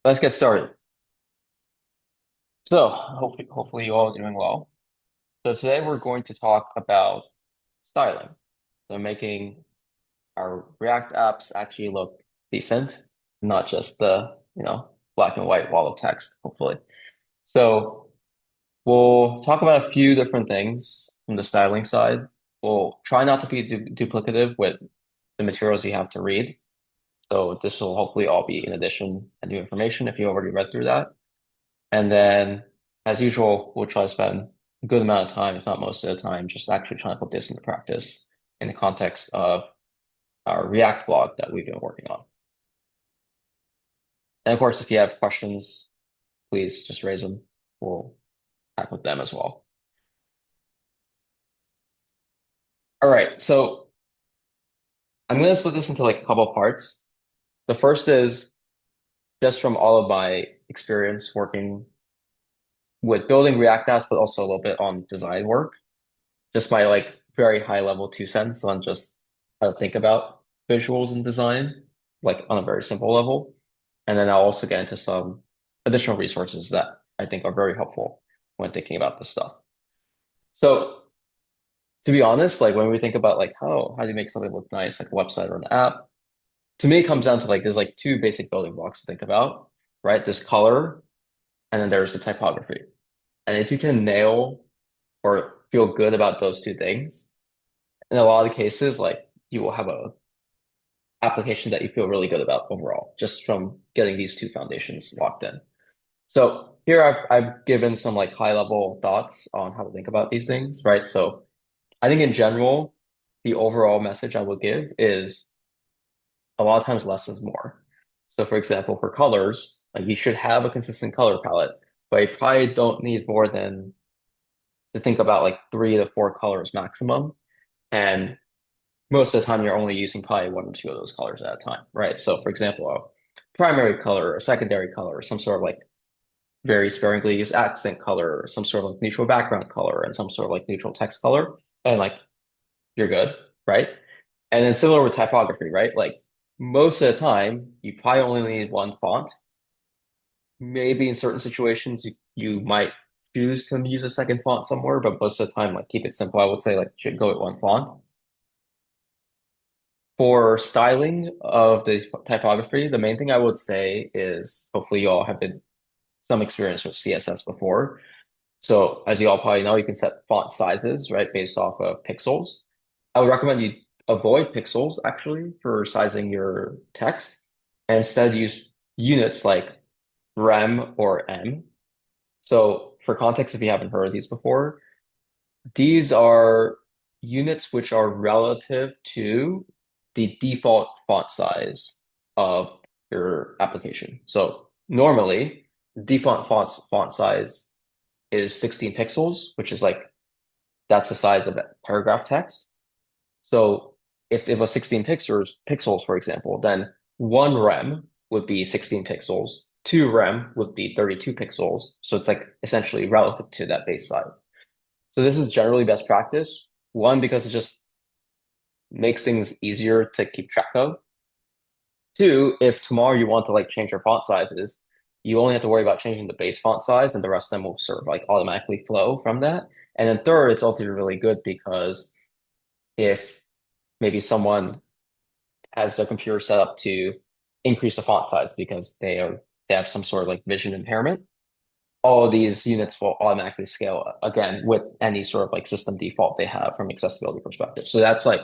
Let's get started. So, hopefully you all are doing well. So today we're going to talk about styling. So making our React apps actually look decent, not just the black and white wall of text, hopefully. So we'll talk about a few different things from the styling side. We'll try not to be duplicative with the materials you have to read. So this will hopefully all be in addition and new information if you already read through that. And then, as usual, we'll try to spend a good amount of time, if not most of the time, just actually trying to put this into practice in the context of our React blog that we've been working on. And of course, if you have questions, please just raise them. We'll tackle them as well. All right, so I'm going to split this into like a couple parts. The first is just from all of my experience working with building React apps, but also a little bit on design work. Just my like very high level 2 cents on just how to think about visuals and design, like on a very simple level. And then I'll also get into some additional resources that I think are very helpful when thinking about this stuff. So to be honest, like when we think about like how do you make something look nice, like a website or an app, to me it comes down to like there's like two basic building blocks to think about, right? There's color and then there's the typography. And if you can nail or feel good about those two things, in a lot of cases, like you will have a application that you feel really good about overall, just from getting these two foundations locked in. So here I've given some like high level thoughts on how to think about these things, right? So I think in general, the overall message I would give is a lot of times less is more. So for example, for colors, like you should have a consistent color palette, but you probably don't need more than to think about like 3 to 4 colors maximum. And most of the time you're only using probably one or two of those colors at a time, right? So for example, a primary color, a secondary color, some sort of like very sparingly used accent color, or some sort of like neutral background color, and some sort of like neutral text color, and like you're good, right? And then similar with typography, right? Like most of the time, you probably only need one font. Maybe in certain situations, you might choose to use a second font somewhere, but most of the time, like keep it simple. I would say like should go with one font. For styling of the typography, the main thing I would say is hopefully you all have been some experience with CSS before. So as you all probably know, you can set font sizes, right, based off of pixels. I would recommend you avoid pixels actually for sizing your text and instead use units like rem or em. So for context, if you haven't heard of these before, these are units which are relative to the default font size of your application. So normally, default font size is 16 pixels, which is like that's the size of paragraph text. So if it was 16 pixels, for example, then one rem would be 16 pixels, two rem would be 32 pixels. So it's like essentially relative to that base size. So this is generally best practice. One, because it just makes things easier to keep track of. Two, if tomorrow you want to like change your font sizes, you only have to worry about changing the base font size and the rest of them will sort of like automatically flow from that. And then third, it's also really good because if maybe someone has their computer set up to increase the font size because they have some sort of like vision impairment, all of these units will automatically scale again with any sort of like system default they have from accessibility perspective. So that's like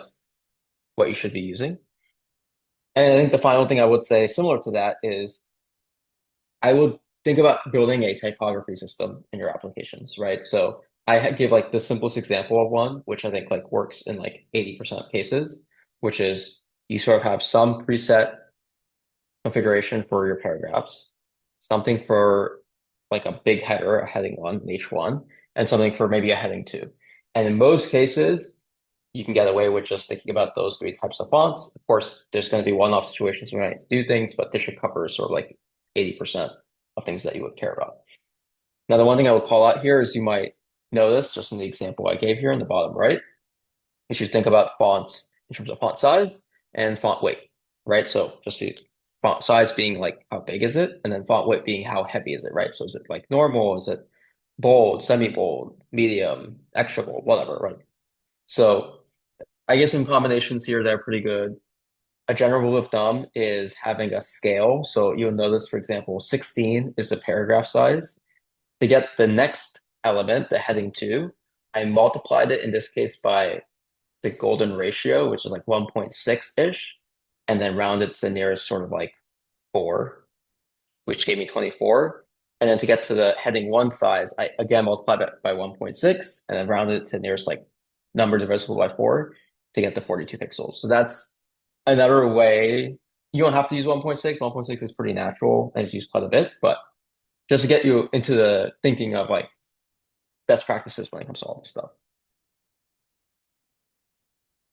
what you should be using. And I think the final thing I would say, similar to that, is I would think about building a typography system in your applications, right? So give like the simplest example of one, which I think like works in like 80% of cases, which is you sort of have some preset configuration for your paragraphs, something for like a big header, a heading one, an H1, and something for maybe a heading two. And in most cases, you can get away with just thinking about those three types of fonts. Of course, there's going to be one-off situations where you need to do things, but this should cover sort of like 80% of things that you would care about. Now, the one thing I would call out here is you might notice just in the example I gave here in the bottom right, you should think about fonts in terms of font size and font weight, right? So just to font size being like how big is it, and then font weight being how heavy is it, right? So is it like normal? Is it bold, semi-bold, medium, extra bold, whatever, right? So I give some combinations here that are pretty good. A general rule of thumb is having a scale. So you'll notice, for example, 16 is the paragraph size. To get the next element, the heading two, I multiplied it in this case by the golden ratio, which is like 1.6-ish, and then rounded to the nearest sort of like four, which gave me 24. And then to get to the heading one size, I again multiplied it by 1.6 and then rounded it to the nearest like number divisible by four to get the 42 pixels. So that's another way. You don't have to use 1.6. 1.6 is pretty natural and it's used quite a bit, but just to get you into the thinking of like best practices when it comes to all this stuff.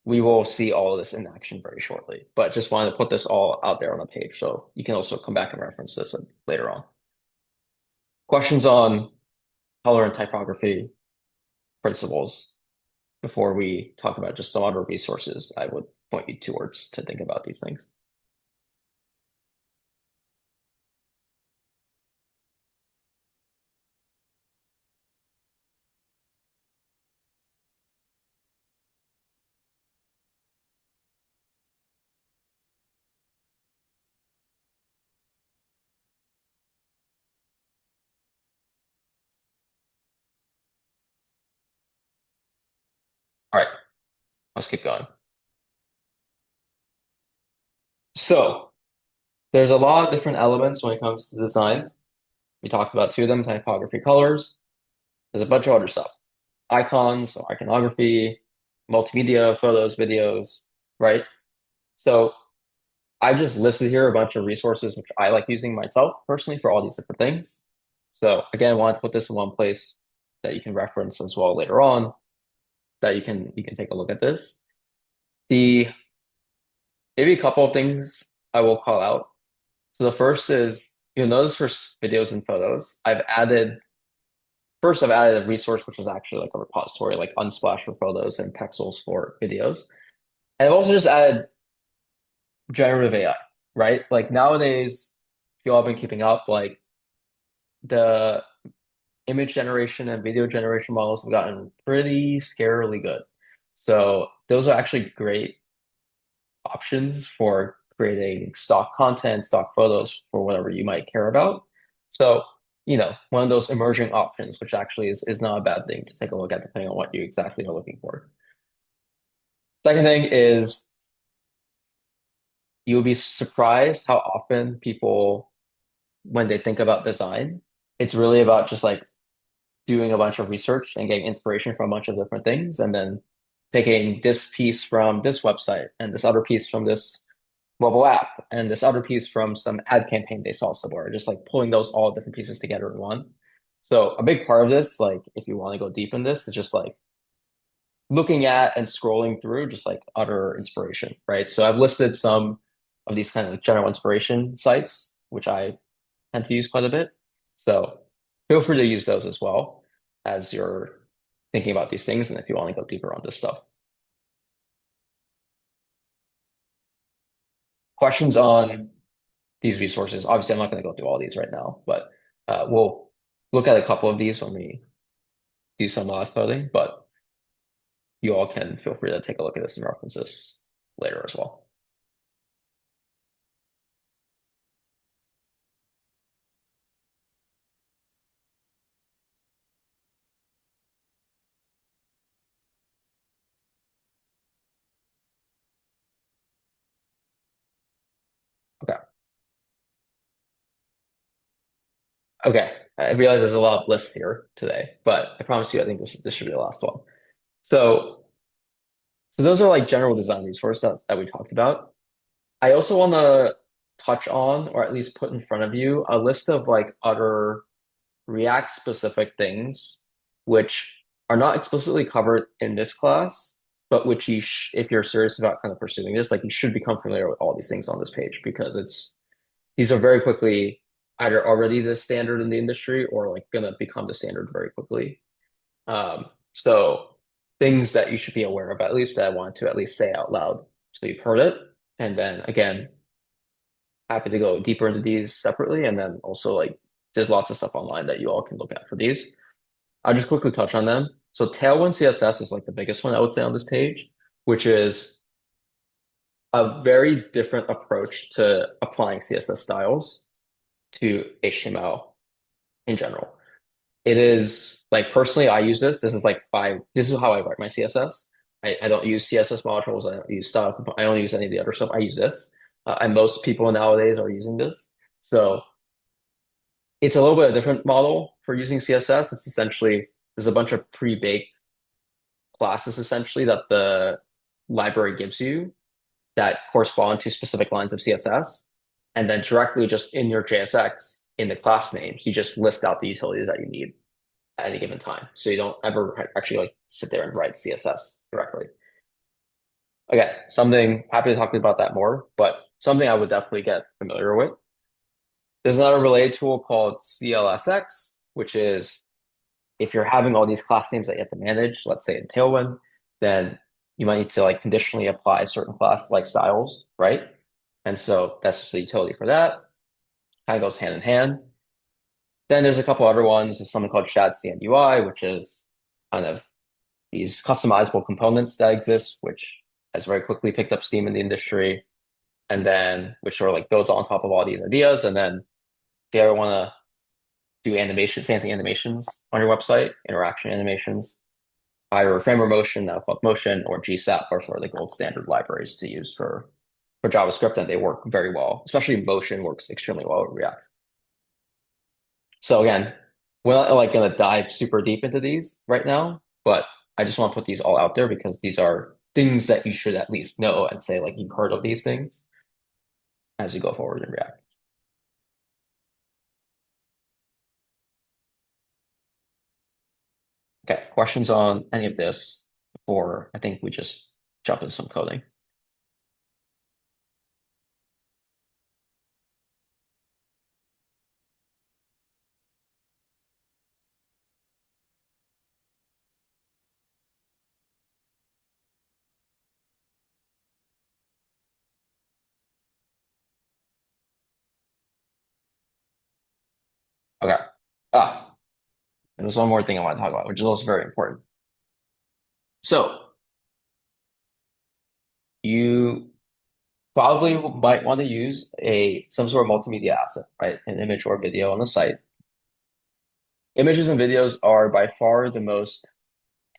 We will see all of this in action very shortly, but just wanted to put this all out there on a page so you can also come back and reference this later on. Questions on color and typography principles before we talk about just some other resources I would point you towards to think about these things. All right, let's keep going. So there's a lot of different elements when it comes to design. We talked about two of them, typography, colors. There's a bunch of other stuff. Icons, so iconography, multimedia, photos, videos, right? So I've just listed here a bunch of resources which I like using myself personally for all these different things. So again, I wanted to put this in one place that you can reference as well later on, that you can take a look at this. The maybe a couple of things I will call out. So the first is you'll notice for videos and photos, I've added a resource which is actually like a repository, like Unsplash for photos and Pexels for videos. And I've also just added generative AI, right? Like nowadays, if you all been keeping up, like the image generation and video generation models have gotten pretty scarily good. So those are actually great options for creating stock content, stock photos for whatever you might care about. So, one of those emerging options, which actually is not a bad thing to take a look at depending on what you exactly are looking for. Second thing is you'll be surprised how often people, when they think about design, it's really about just like doing a bunch of research and getting inspiration from a bunch of different things, and then taking this piece from this website and this other piece from this mobile app and this other piece from some ad campaign they saw somewhere, just like pulling those all different pieces together in one. So a big part of this, like if you want to go deep in this, is just like looking at and scrolling through just like utter inspiration, right? So I've listed some of these kind of like general inspiration sites, which I tend to use quite a bit. So feel free to use those as well as you're thinking about these things and if you want to go deeper on this stuff. Questions on these resources? Obviously, I'm not going to go through all these right now, but we'll look at a couple of these when we do some live coding, but you all can feel free to take a look at this and reference this later as well. Okay. Okay. I realize there's a lot of lists here today, but I promise you, I think this should be the last one. So, so those are like general design resources that we talked about. I also want to touch on, or at least put in front of you, a list of like other React specific things, which are not explicitly covered in this class, but which if you're serious about kind of pursuing this, like you should become familiar with all these things on this page because these are very quickly either already the standard in the industry or like gonna become the standard very quickly. So things that you should be aware of, at least that I wanted to at least say out loud so you've heard it. And then again, happy to go deeper into these separately. And then also like there's lots of stuff online that you all can look at for these. I'll just quickly touch on them. So Tailwind CSS is like the biggest one I would say on this page, which is a very different approach to applying CSS styles to HTML in general. It is like personally, I use this. This is how I write my CSS. I don't use CSS modules. I don't use style. I don't use any of the other stuff. I use this, and most people nowadays are using this. So it's a little bit of a different model for using CSS. It's essentially there's a bunch of pre-baked classes essentially that the library gives you that correspond to specific lines of CSS, and then directly just in your JSX in the class names, you just list out the utilities that you need at any given time. So you don't ever actually like sit there and write CSS directly. Again, something happy to talk about that more, but something I would definitely get familiar with. There's another related tool called CLSX, which is if you're having all these class names that you have to manage, let's say in Tailwind, then you might need to like conditionally apply certain class like styles, right? And so that's just the utility for that. Kind of goes hand in hand. Then there's a couple other ones. There's something called Shad Stand UI, which is kind of these customizable components that exist, which has very quickly picked up steam in the industry. And then which sort of like goes on top of all these ideas. And then if you ever want to do fancy animations on your website, interaction animations, either Framer Motion, now called Motion, or GSAP are sort of the gold standard libraries to use for JavaScript, and they work very well. Especially Motion works extremely well with React. So again, we're not like going to dive super deep into these right now, but I just want to put these all out there because these are things that you should at least know and say like you've heard of these things as you go forward in React. Okay, questions on any of this before I think we just jump into some coding. Okay. Ah, and there's one more thing I want to talk about, which is also very important. So you probably might want to use a some sort of multimedia asset, right? An image or video on the site. Images and videos are by far the most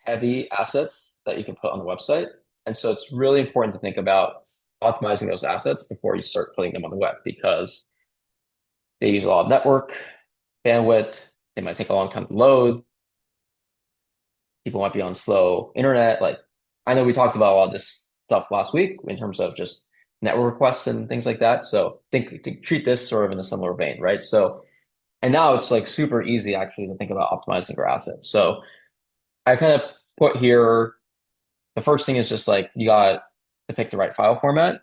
heavy assets that you can put on the website. And so it's really important to think about optimizing those assets before you start putting them on the web because they use a lot of network, bandwidth, they might take a long time to load, people might be on slow internet. Like I know we talked about all this stuff last week in terms of just network requests and things like that. So treat this sort of in a similar vein, right? So and now it's like super easy actually to think about optimizing your assets. So I kind of put here the first thing is just like you got to pick the right file format.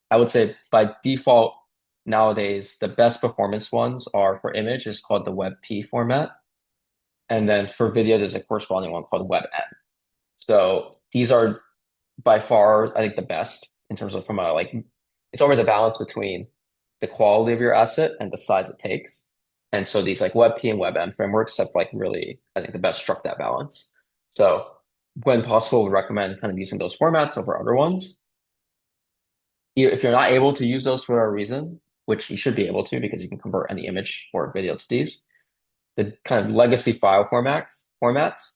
I would say by default nowadays the best performance ones are for image is called the WebP format. And then for video, there's a corresponding one called WebM. So these are by far, I think, the best in terms of from a like, it's always a balance between the quality of your asset and the size it takes. And so these like WebP and WebM frameworks have like really, I think, the best struck that balance. So when possible, we recommend kind of using those formats over other ones. If you're not able to use those for a reason, which you should be able to because you can convert any image or video to these, the kind of legacy file formats,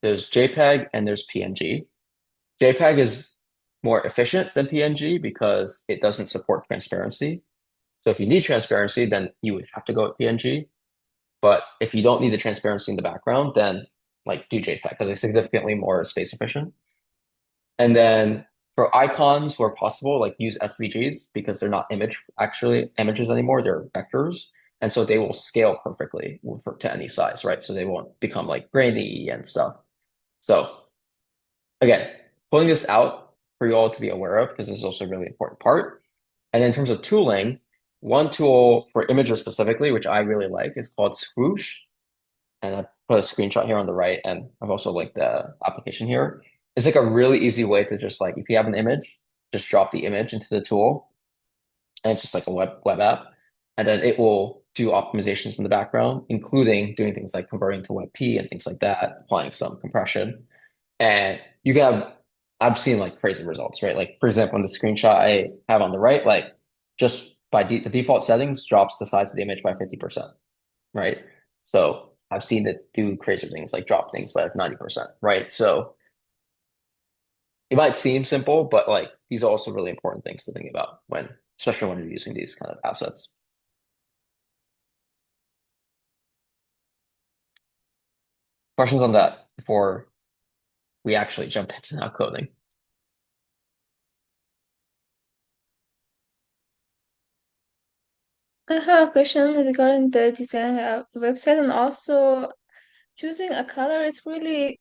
there's JPEG and there's PNG. JPEG is more efficient than PNG because it doesn't support transparency. So if you need transparency, then you would have to go with PNG. But if you don't need the transparency in the background, then like do JPEG because it's significantly more space efficient. And then for icons where possible, like use SVGs because they're not images anymore, they're vectors. And so they will scale perfectly to any size, right? So they won't become like grainy and stuff. So again, pulling this out for you all to be aware of because this is also a really important part. And in terms of tooling, one tool for images specifically, which I really like, is called Swoosh. And I put a screenshot here on the right, and I've also linked the application here. It's like a really easy way to just like, if you have an image, just drop the image into the tool. and it's just like a web app, and then it will do optimizations in the background, including doing things like converting to WebP and things like that, applying some compression, and you can have I've seen like crazy results, right? Like for example, in the screenshot I have on the right, like just by de the default settings drops the size of the image by 50%, right? So I've seen it do crazy things like drop things by like 90%, right? So it might seem simple, but like these are also really important things to think about when, especially when you're using these kind of assets. Questions on that before we actually jump into now coding? I have a question regarding the design of website, and also choosing a color is really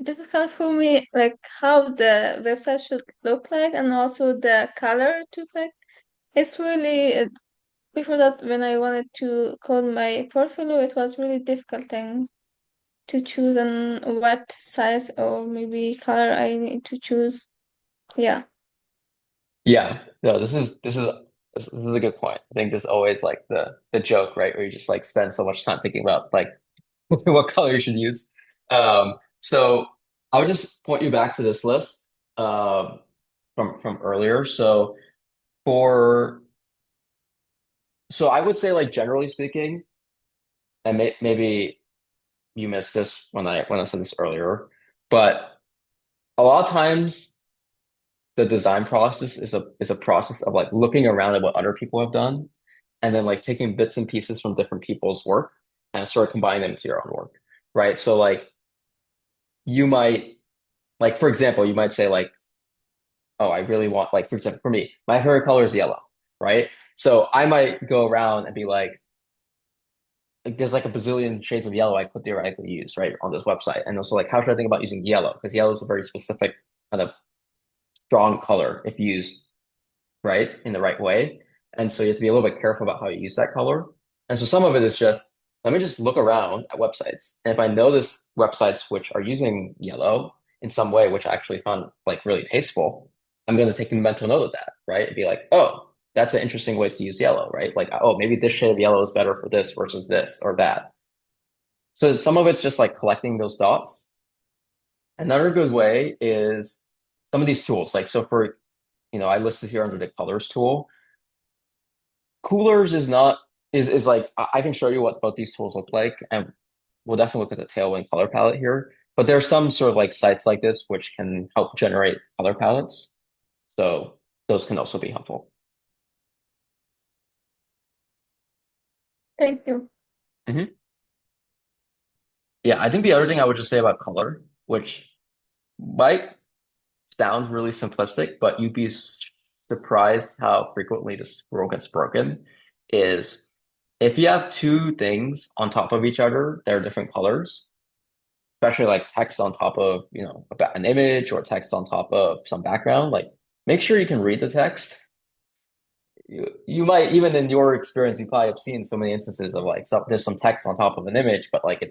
difficult for me, like how the website should look like and also the color to pick. It's before that when I wanted to code my portfolio, it was really difficult thing to choose and what size or maybe color I need to choose. Yeah. Yeah, no, this is a good point. I think there's always like the joke, right, where you just like spend so much time thinking about like what color you should use. So I would just point you back to this list from earlier. For so I would say like generally speaking, and maybe you missed this when I said this earlier, but a lot of times the design process is a process of like looking around at what other people have done and then like taking bits and pieces from different people's work and sort of combining them into your own work, right? So like you might like for example, you might say like, oh, I really want like for example, for me, my favorite color is yellow, right? So I might go around and be like there's like a bazillion shades of yellow I could theoretically use, right, on this website. And also like how should I think about using yellow? Because yellow is a very specific kind of strong color if used right in the right way. And so you have to be a little bit careful about how you use that color. And so some of it is just let me just look around at websites. And if I notice websites which are using yellow in some way, which I actually found like really tasteful, I'm going to take a mental note of that, right? And be like, oh, that's an interesting way to use yellow, right? Like, oh, maybe this shade of yellow is better for this versus this or that. So some of it's just like collecting those dots. Another good way is some of these tools. Like, so for, I listed here under the colors tool. Coolers is not is like I can show you what both these tools look like, and we'll definitely look at the Tailwind color palette here. But there are some sort of like sites like this which can help generate color palettes. So those can also be helpful. Thank you. Hmm. Yeah, I think the other thing I would just say about color, which might sound really simplistic, but you'd be surprised how frequently this rule gets broken, is if you have two things on top of each other, they're different colors, especially like text on top of, an image or text on top of some background, like make sure you can read the text. You might, even in your experience, you probably have seen so many instances of like there's some text on top of an image, but like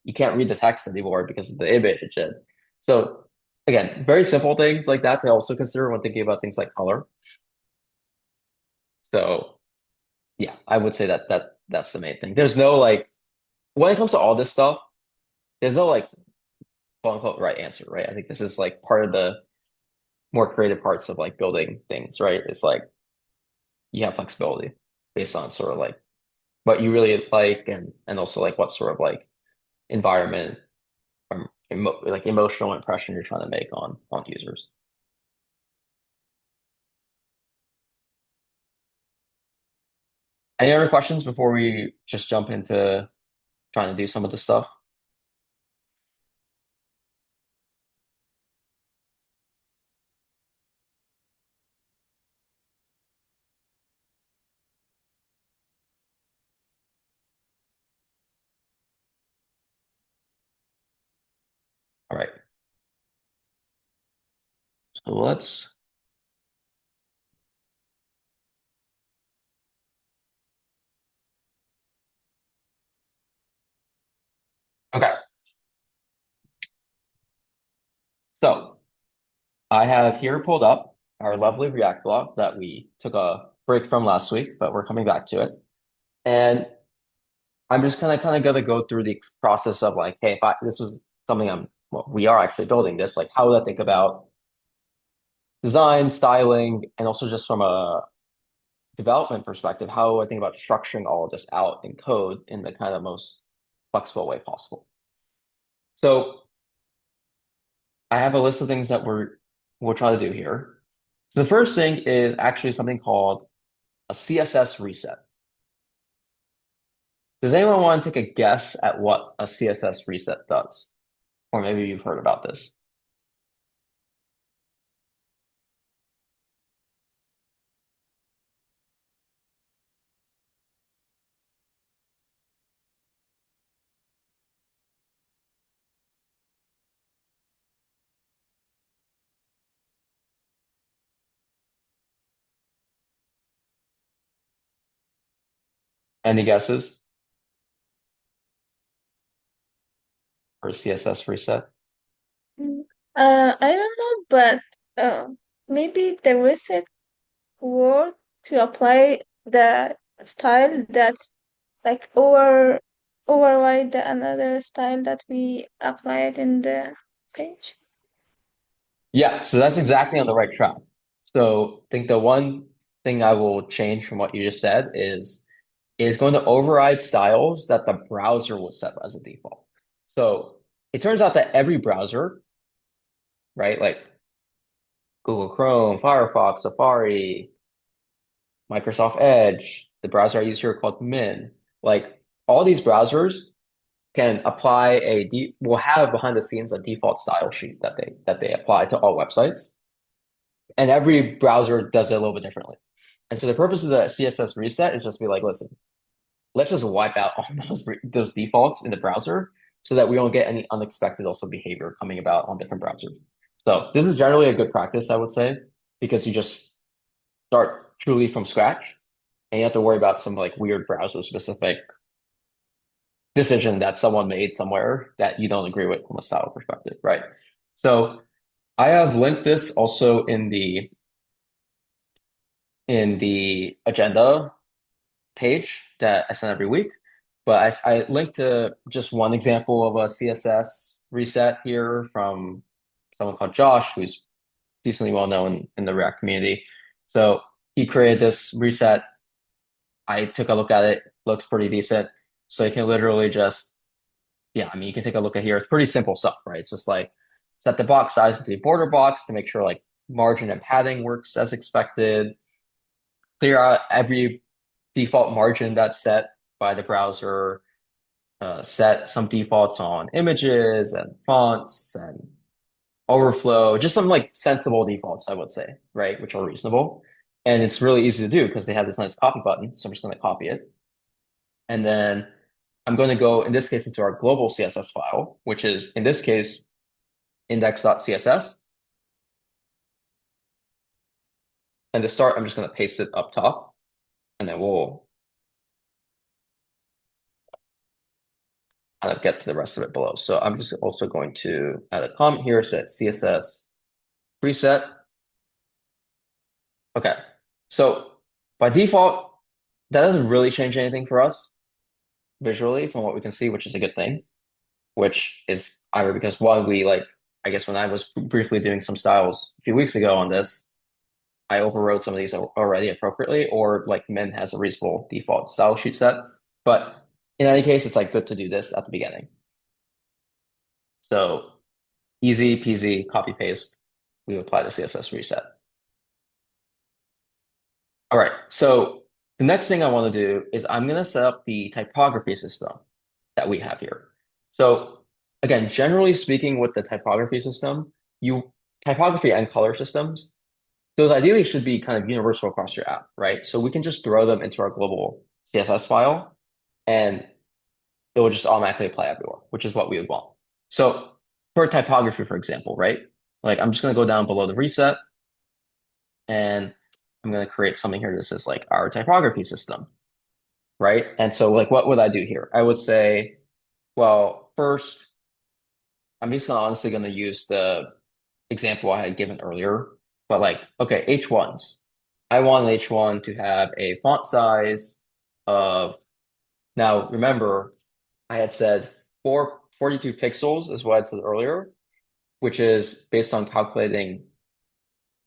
you can't read the text anymore because of the image. So again, very simple things like that to also consider when thinking about things like color. So yeah, I would say that's the main thing. There's no like when it comes to all this stuff, there's no like quote unquote right answer, right? I think this is like part of the more creative parts of like building things, right? It's like you have flexibility based on sort of like what you really like and also like what sort of like environment or like emotional impression you're trying to make on users. Any other questions before we just jump into trying to do some of the stuff? All right. So let's okay. So I have here pulled up. our lovely React blog that we took a break from last week, but we're coming back to it. And I'm just kind of gonna go through the process of like, hey, if this was something well, we are actually building this, like how would I think about design, styling, and also just from a development perspective, how I think about structuring all of this out in code in the kind of most flexible way possible. So I have a list of things that we'll try to do here. So the first thing is actually something called a CSS reset. Does anyone want to take a guess at what a CSS reset does? Or maybe you've heard about this. Any guesses for a CSS reset? Mm, I don't know, but uh, maybe the reset word to apply the style that like override the another style that we applied in the page. Yeah, so that's exactly on the right track. So I think the one thing I will change from what you just said is going to override styles that the browser will set as a default. So it turns out that every browser, right, like Google Chrome, Firefox, Safari, Microsoft Edge, the browser I use here called Min, like all these browsers can apply will have behind the scenes a default style sheet that they apply to all websites. And every browser does it a little bit differently. And so the purpose of the CSS reset is just be like, listen, let's just wipe out all those defaults in the browser so that we don't get any unexpected also behavior coming about on different browsers. So this is generally a good practice, I would say, because you just start truly from scratch and you have to worry about some like weird browser specific decision that someone made somewhere that you don't agree with from a style perspective, right? So I have linked this also in the agenda page that I send every week. But I linked to just one example of a CSS reset here from someone called Josh, who's decently well known in the React community. So he created this reset. I took a look at it, looks pretty decent. So you can literally just, yeah, I mean, you can take a look at here. It's pretty simple stuff, right? It's just like set the box size to the border box to make sure like margin and padding works as expected. Clear out every default margin that's set by the browser, set some defaults on images and fonts and overflow, just some like sensible defaults, I would say, right? Which are reasonable. And it's really easy to do because they have this nice copy button. So I'm just going to copy it. And then I'm going to go, in this case, into our global CSS file, which is, in this case, index.css. And to start, I'm just going to paste it up top, and then we'll kind of get to the rest of it below. So I'm just also going to add a comment here, set CSS preset. Okay. So by default, that doesn't really change anything for us visually from what we can see, which is a good thing, which is either because one, we like, I guess when I was briefly doing some styles a few weeks ago on this, I overrode some of these already appropriately, or like Min has a reasonable default style sheet set. But in any case, it's like good to do this at the beginning. So easy peasy, copy paste. We apply the CSS reset. All right. So the next thing I want to do is I'm going to set up the typography system that we have here. So again, generally speaking, with the typography system, you typography and color systems, those ideally should be kind of universal across your app, right? So we can just throw them into our global CSS file and it will just automatically apply everywhere, which is what we would want. So for typography, for example, right? Like I'm just going to go down below the reset and I'm going to create something here that says like our typography system, right? And so like what would I do here? I would say, well, first, I'm just gonna honestly going to use the example I had given earlier. But like, okay, H1s. I want an H1 to have a font size of, now remember, I had said 42 pixels is what I said earlier, which is based on calculating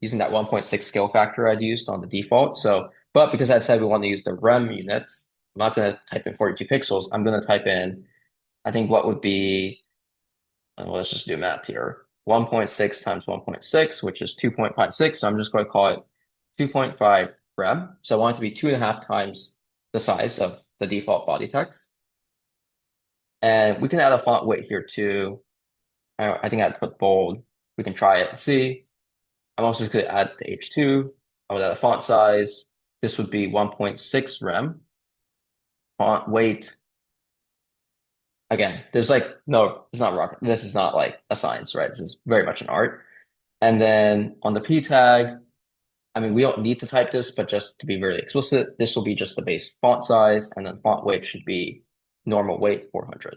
using that 1.6 scale factor I'd used on the default. So, but because I said we want to use the rem units, I'm not going to type in 42 pixels. I'm going to type in, I think what would be, let's just do math here. 1.6 times 1.6, which is 2.56. So I'm just going to call it 2.5 rem. So I want it to be 2.5 times the size of the default body text. And we can add a font weight here too. I think I had to put bold. We can try it and see. I'm also just going to add the H2. I would add a font size. This would be 1.6 rem. Font weight. Again, there's like, no, it's not rocket. This is not like a science, right? This is very much an art. And then on the P tag, I mean, we don't need to type this, but just to be very explicit, this will be just the base font size, and then font weight should be normal weight 400.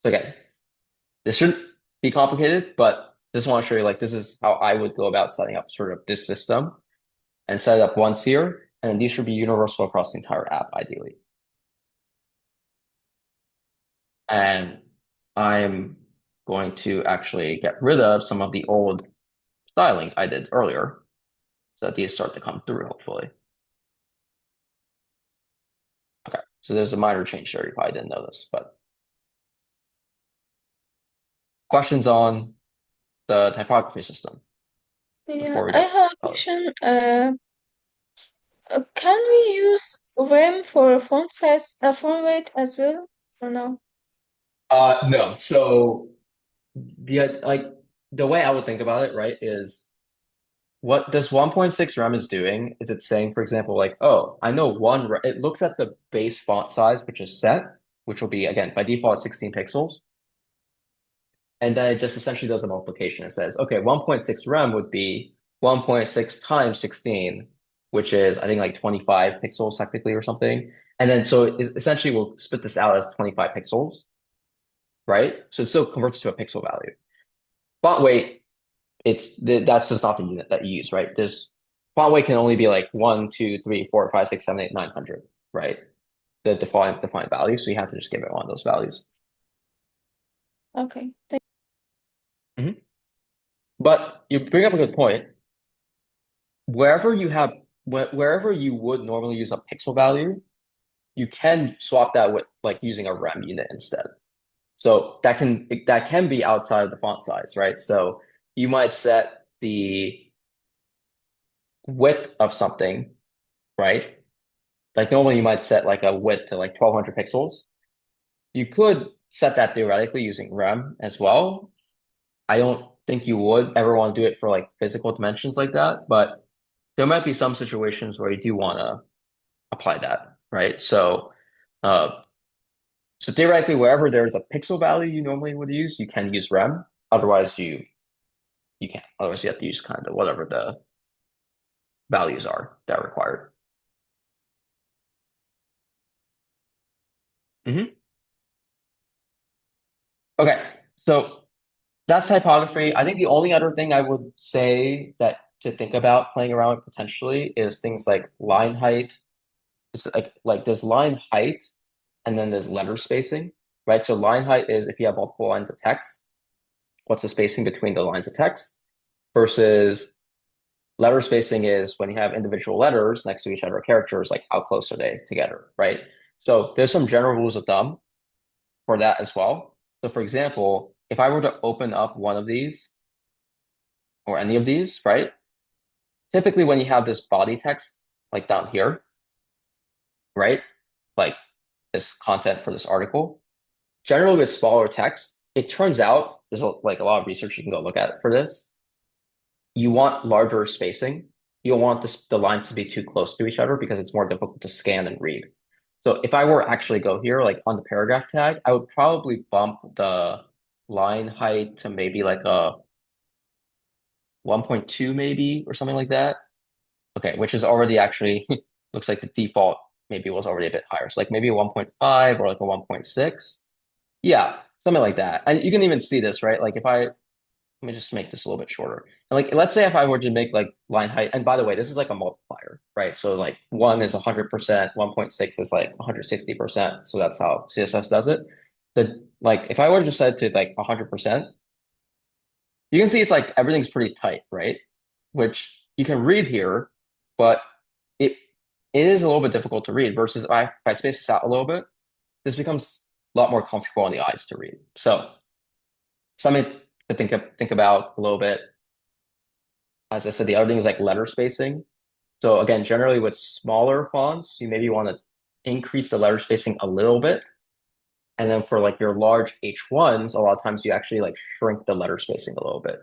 So again, this shouldn't be complicated, but just want to show you like this is how I would go about setting up sort of this system and set it up once here, and then these should be universal across the entire app, ideally. And I'm going to actually get rid of some of the old styling I did earlier so that these start to come through, hopefully. Okay, so there's a minor change there. You probably didn't notice, but questions on the typography system Yeah, before we I go have a color? question. Can we use rem for font size, font weight as well, or no? No. So the like the way I would think about it, right, is what this 1.6 rem is doing is it's saying, for example, like, oh, I know it looks at the base font size, which is set, which will be, again, by default, 16 pixels. And then it just essentially does a multiplication. It says, okay, 1.6 rem would be 1.6 times 16, which is, I think, like 25 pixels technically or something. And then so it essentially we'll spit this out as 25 pixels, right? So it still converts to a pixel value. Font weight, that's just not the unit that you use, right? This font weight can only be like 1, 2, 3, 4, 5, 6, 7, 8, 900, right? The defined value. So you have to just give it one of those values. Okay. Mhm. But you bring up a good point. Wherever you have wherever you would normally use a pixel value, you can swap that with like using a rem unit instead. So that can be outside of the font size, right? So you might set the width of something, right? Like normally you might set like a width to like 1200 pixels. You could set that theoretically using rem as well. I don't think you would ever want to do it for like physical dimensions like that, but there might be some situations where you do want to apply that, right? Uh, so theoretically, wherever there's a pixel value you normally would use, you can use rem. Otherwise, you can't. Otherwise, you have to use kind of whatever the values are that are required. Hmm. Okay, so that's typography. I think the only other thing I would say that to think about playing around with potentially is things like line height. It's like there's line height and then there's letter spacing, right? So line height is if you have multiple lines of text, what's the spacing between the lines of text versus letter spacing is when you have individual letters next to each other, characters, like how close are they together, right? So there's some general rules of thumb for that as well. So for example, if I were to open up one of these or any of these, right? Typically when you have this body text like down here, right? Like this content for this article, generally with smaller text, it turns out there's like a lot of research you can go look at for this. You want larger spacing. You don't want the lines to be too close to each other because it's more difficult to scan and read. So if I were actually go here, like on the paragraph tag, I would probably bump the line height to maybe like a 1.2 maybe or something like that. Okay, which is already actually looks like the default maybe was already a bit higher. So like maybe a 1.5 or like a 1.6. Yeah, something like that. And you can even see this, right? Like if I let me just make this a little bit shorter. And like, let's say if I were to make like line height, and by the way, this is like a multiplier, right? So like one is 100%, 1.6 is like 160%. So that's how CSS does it. The like, if I were to set to like 100%, you can see it's like everything's pretty tight, right? Which you can read here, but it it is a little bit difficult to read versus if I space this out a little bit, this becomes a lot more comfortable on the eyes to read. So something to think about a little bit. As I said, the other thing is like letter spacing. So again, generally with smaller fonts, you maybe want to increase the letter spacing a little bit. And then for like your large H1s, a lot of times you actually like shrink the letter spacing a little bit.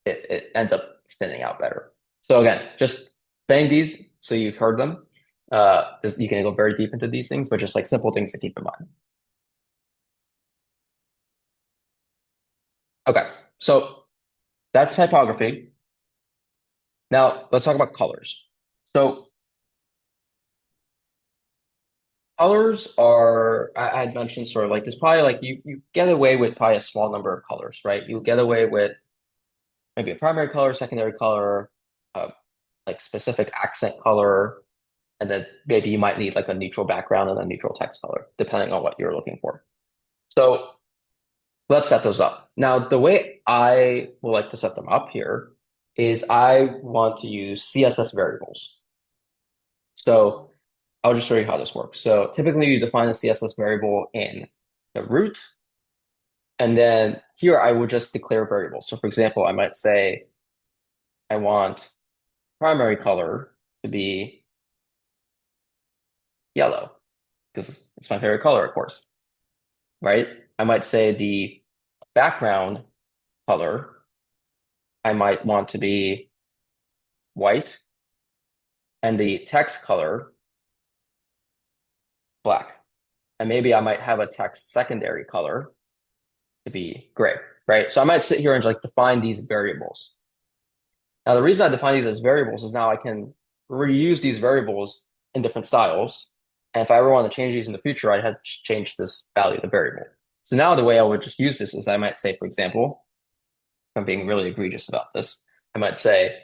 It ends up thinning out better. So again, just saying these so you've heard them. You can go very deep into these things, but just like simple things to keep in mind. Okay, so that's typography. Now let's talk about colors. So colors are, I had mentioned sort of like there's probably like you get away with probably a small number of colors, right? You get away with maybe a primary color, secondary color, uh, like specific accent color, and then maybe you might need like a neutral background and a neutral text color, depending on what you're looking for. So let's set those up. Now, the way I would like to set them up here is I want to use CSS variables. So I'll just show you how this works. So typically you define a CSS variable in the root, and then here I would just declare variables. So for example, I might say I want primary color to be yellow because it's my favorite color, of course, right? I might say the background color, I might want to be white, and the text color, black. And maybe I might have a text secondary color to be gray, right? So I might sit here and like define these variables. Now, the reason I define these as variables is now I can reuse these variables in different styles. And if I ever want to change these in the future, I'd have to change this value of the variable. So now the way I would just use this is I might say, for example, if I'm being really egregious about this, I might say,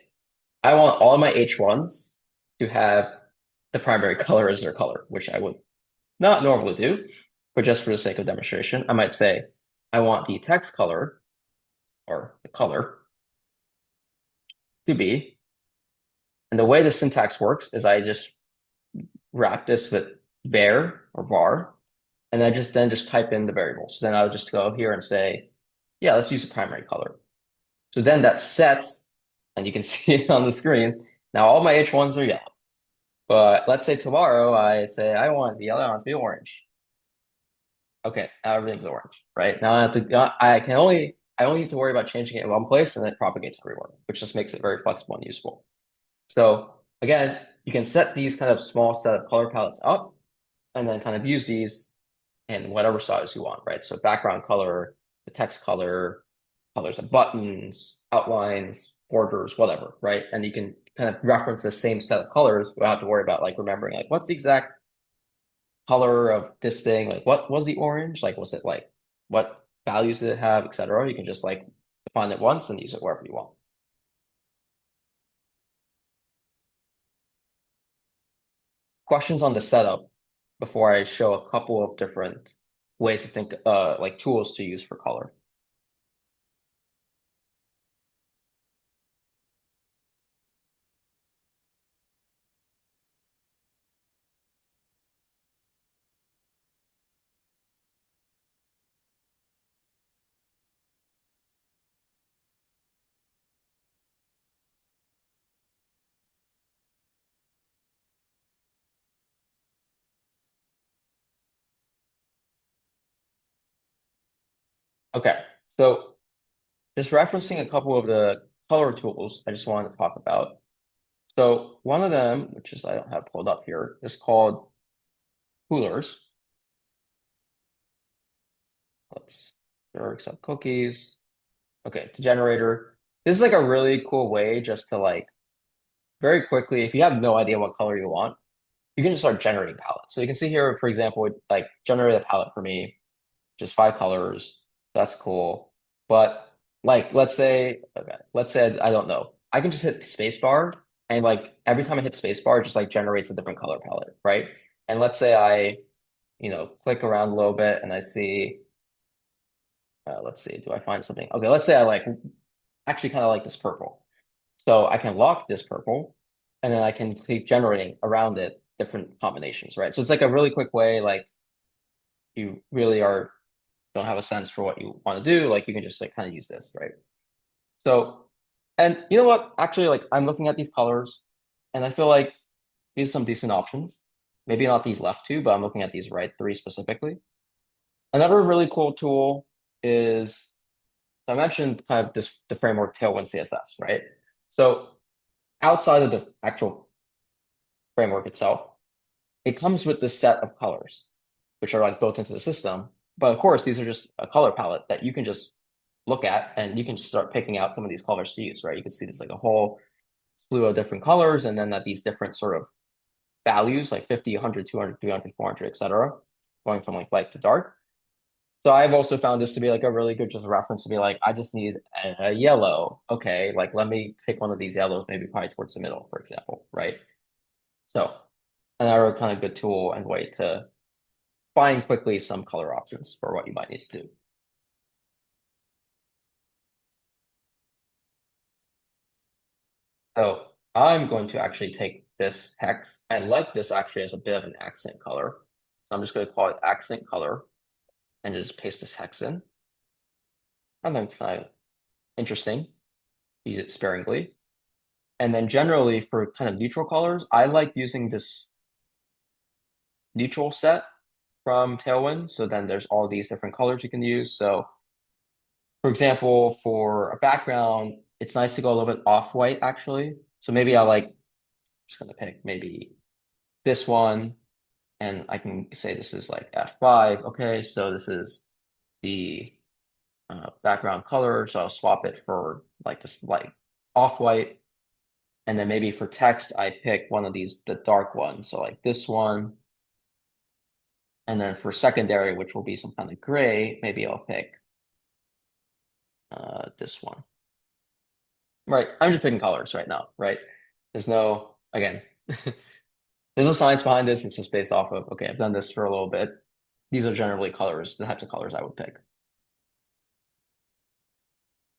I want all of my H1s to have the primary color as their color, which I would not normally do, but just for the sake of demonstration, I might say, I want the text color or the color to be, and the way the syntax works is I just wrap this with var or var, and I just type in the variables. So then I would just go here and say, yeah, let's use the primary color. So then that sets, and you can see it on the screen. Now all my H1s are yellow. But let's say tomorrow I say I want it to be yellow, I want it to be orange. Okay, now everything's orange, right? Now I only need to worry about changing it in one place and it propagates everywhere, which just makes it very flexible and useful. So again, you can set these kind of small set of color palettes up and then kind of use these in whatever styles you want, right? So background color, the text color, colors of buttons, outlines, borders, whatever, right? And you can kind of reference the same set of colors without having to worry about like remembering like what's the exact color of this thing, like what was the orange? Like was it like what values did it have, etc. You can just like define it once and use it wherever you want. Questions on the setup before I show a couple of different ways to think, like tools to use for color. Okay, so just referencing a couple of the color tools I just wanted to talk about. So one of them, which is I don't have pulled up here, is called coolers. Let's sure accept cookies. Okay, the generator. This is like a really cool way just to like very quickly, if you have no idea what color you want, you can just start generating palettes. So you can see here, for example, it, like generate a palette for me, just 5 colors. That's cool. But Like let's say I don't know. I can just hit spacebar and like every time I hit spacebar, it just like generates a different color palette, right? And let's say I, click around a little bit and I see, let's see, do I find something? Okay, let's say I like actually kind of like this purple. So I can lock this purple and then I can keep generating around it different combinations, right? So it's like a really quick way, like you really are don't have a sense for what you want to do, like you can just like kind of use this, right? So, and you know what? Actually, like I'm looking at these colors and I feel like these are some decent options. Maybe not these left two, but I'm looking at these right three specifically. Another really cool tool is, so I mentioned kind of this the framework Tailwind CSS, right? So outside of the actual framework itself, it comes with this set of colors, which are like built into the system. But of course, these are just a color palette that you can just look at and you can start picking out some of these colors to use, right? You can see this like a whole slew of different colors and then at these different sort of values like 50, 100, 200, 300, 400, etc., going from like light to dark. So I've also found this to be like a really good just reference to be like, I just need a yellow. Okay, like let me pick one of these yellows, maybe probably towards the middle, for example, right? So another kind of good tool and way to find quickly some color options for what you might need to do. So I'm going to actually take this hex. I like this actually as a bit of an accent color. So I'm just going to call it accent color and just paste this hex in. And then it's kind of interesting. Use it sparingly. And then generally for kind of neutral colors, I like using this neutral set from Tailwind. So then there's all these different colors you can use. So for example, for a background, it's nice to go a little bit off-white actually. So maybe I like, just gonna pick maybe this one and I can say this is like F5. Okay, so this is the background color. So I'll swap it for like this like off-white. And then maybe for text, I pick one of these, the dark ones. So like this one. And then for secondary, which will be some kind of gray, maybe I'll pick this one. Right. I'm just picking colors right now, right? There's no, again, there's no science behind this. It's just based off of, okay, I've done this for a little bit. These are generally colors, the types of colors I would pick.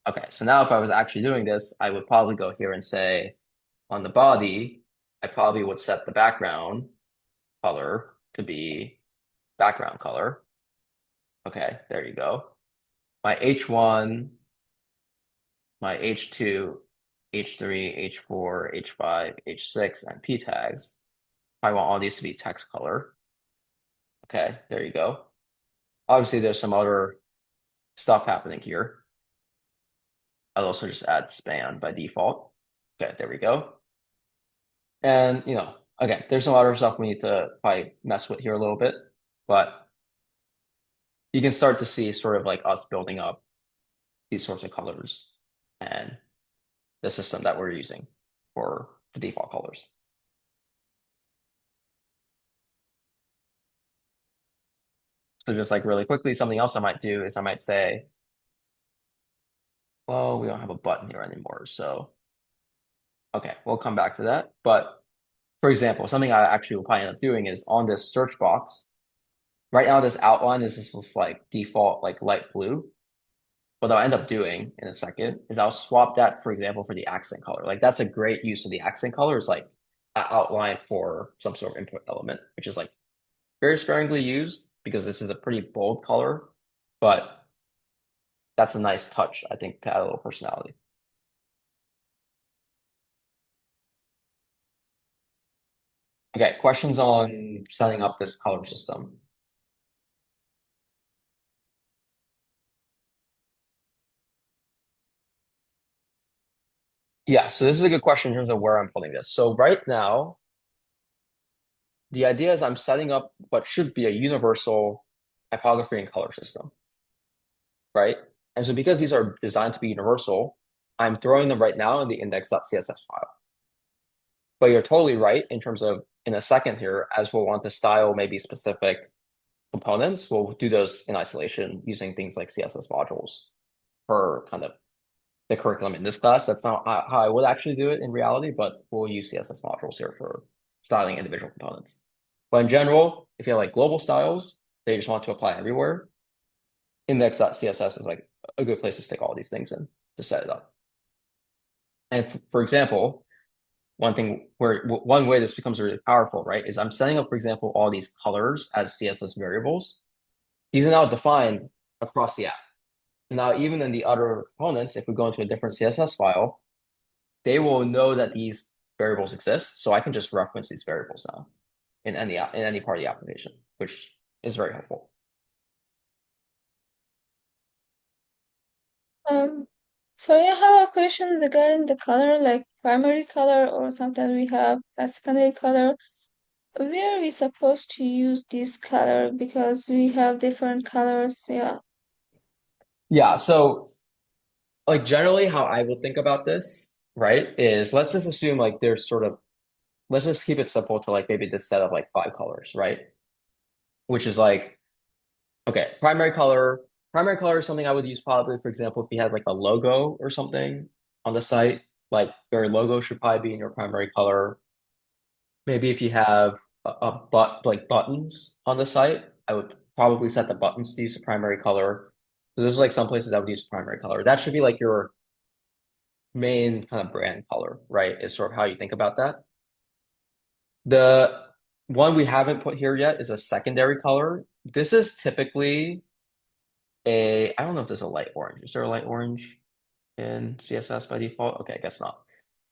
Okay, so now if I was actually doing this, I would probably go here and say on the body, I probably would set the background color to be background color. Okay, there you go. My H1, my H2, H3, H4, H5, H6, and P tags. I want all these to be text color. Okay, there you go. Obviously, there's some other stuff happening here. I'll also just add span by default. Okay, there we go. And, again, there's some other stuff we need to probably mess with here a little bit, but you can start to see sort of like us building up these sorts of colors and the system that we're using for the default colors. So just like really quickly, something else I might do is I might say, well, we don't have a button here anymore. So, okay, we'll come back to that. But for example, something I actually will probably end up doing is on this search box, right now this outline is just this like default like light blue. What I'll end up doing in a second is I'll swap that, for example, for the accent color. Like that's a great use of the accent color is like an outline for some sort of input element, which is like very sparingly used because this is a pretty bold color, but that's a nice touch, I think, to add a little personality. Okay, questions on setting up this color system. Yeah, so this is a good question in terms of where I'm putting this. So right now, the idea is I'm setting up what should be a universal typography and color system, right? And so because these are designed to be universal, I'm throwing them right now in the index.css file. But you're totally right in terms of in a second here, as we'll want to style maybe specific components, we'll do those in isolation using things like CSS modules for kind of the curriculum in this class. That's not how I would actually do it in reality, but we'll use CSS modules here for styling individual components. But in general, if you have like global styles, they just want to apply everywhere. Index.css is like a good place to stick all these things in to set it up. And for example, one way this becomes really powerful, right, is I'm setting up, for example, all these colors as CSS variables. These are now defined across the app. Now, even in the other components, if we go into a different CSS file, they will know that these variables exist. So I can just reference these variables now in any part of the application, which is very helpful. Um, so I have a question regarding the color, like primary color, or sometimes we have a secondary color. Where are we supposed to use this color? Because we have different colors. Yeah. Yeah. So like generally how I would think about this, right, is let's just assume like there's sort of let's just keep it simple to like maybe this set of like five colors, right? Which is like, okay, primary color. Primary color is something I would use probably, for example, if you had like a logo or something on the site, like your logo should probably be in your primary color. Maybe if you have like buttons on the site, I would probably set the buttons to use the primary color. So there's like some places I would use the primary color. That should be like your main kind of brand color, right? Is sort of how you think about that. The one we haven't put here yet is a secondary color. This is typically I don't know if there's a light orange. Is there a light orange in CSS by default? Okay, I guess not.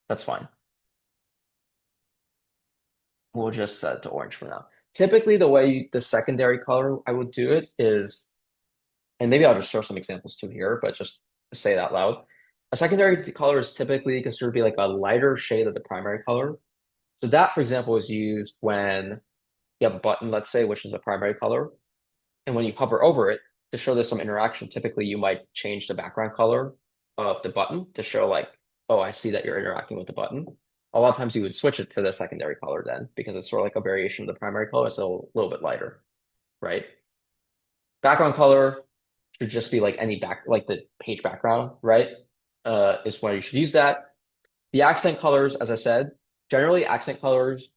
That's fine. We'll just set it to orange for now. Typically, the secondary color I would do it is, and maybe I'll just show some examples too here, but just to say that loud. A secondary color is typically considered to be like a lighter shade of the primary color. So that, for example, is used when you have a button, let's say, which is the primary color. And when you hover over it, to show there's some interaction, typically you might change the background color of the button to show like, oh, I see that you're interacting with the button. A lot of times you would switch it to the secondary color then because it's sort of like a variation of the primary color, so a little bit lighter, right? Background color should just be like any like the page background, right? Is where you should use that. The accent colors, as I said, generally accent colors,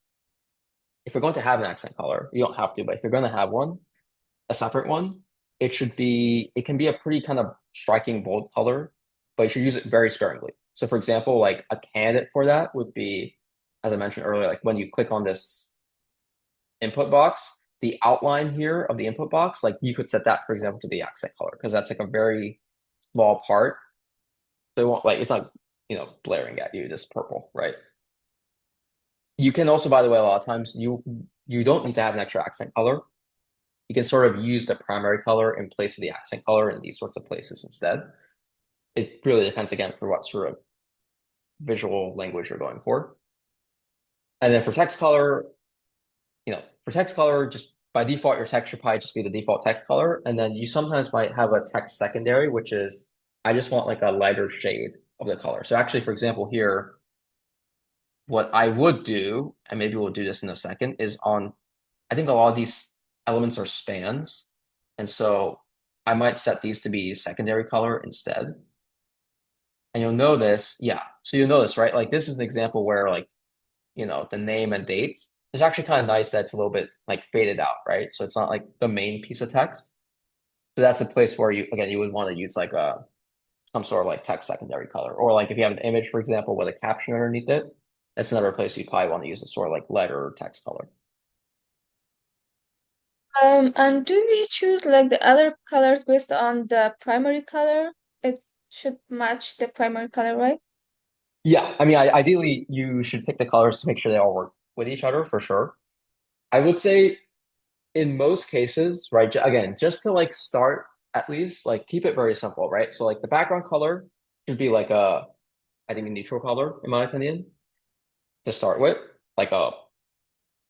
if you're going to have an accent color, you don't have to, but if you're going to have one, a separate one, it can be a pretty kind of striking bold color, but you should use it very sparingly. So for example, like a candidate for that would be, as I mentioned earlier, like when you click on this input box, the outline here of the input box, like you could set that, for example, to the accent color because that's like a very small part. So it won't like it's not, blaring at you this purple, right? You can also, by the way, a lot of times you don't need to have an extra accent color. You can sort of use the primary color in place of the accent color in these sorts of places instead. It really depends again for what sort of visual language you're going for. And then for text color, just by default, your text should probably just be the default text color. And then you sometimes might have a text secondary, which is I just want like a lighter shade of the color. So actually, for example, here, what I would do, and maybe we'll do this in a second, is I think a lot of these elements are spans. And so I might set these to be secondary color instead. And you'll notice, yeah. So you'll notice, right? Like this is an example where like, the name and dates. It's actually kind of nice that it's a little bit like faded out, right? So it's not like the main piece of text. So that's a place where you would want to use like some sort of like text secondary color. Or like if you have an image, for example, with a caption underneath it, that's another place you probably want to use a sort of like letter or text color. And do we choose like the other colors based on the primary color? It should match the primary color, right? Yeah, I mean, ideally, you should pick the colors to make sure they all work with each other for sure. I would say in most cases, right, again, just to like start at least, like keep it very simple, right? So like the background color should be like I think a neutral color, in my opinion, to start with, like a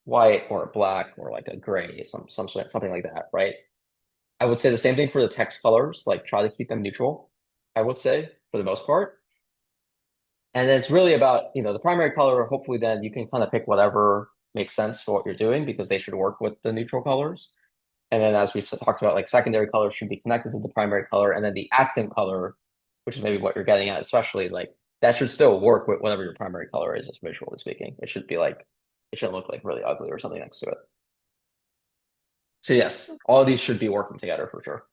white or a black or like a gray, something like that, right? I would say the same thing for the text colors, like try to keep them neutral, I would say, for the most part. And then it's really about, the primary color. Hopefully, then you can kind of pick whatever makes sense for what you're doing because they should work with the neutral colors. And then, as we talked about, like secondary colors should be connected to the primary color, and then the accent color which is maybe what you're getting at, especially is like that should still work with whatever your primary color is, just visually speaking. It should be like it shouldn't look like really ugly or something next to it. So yes, all of these should be working together for sure.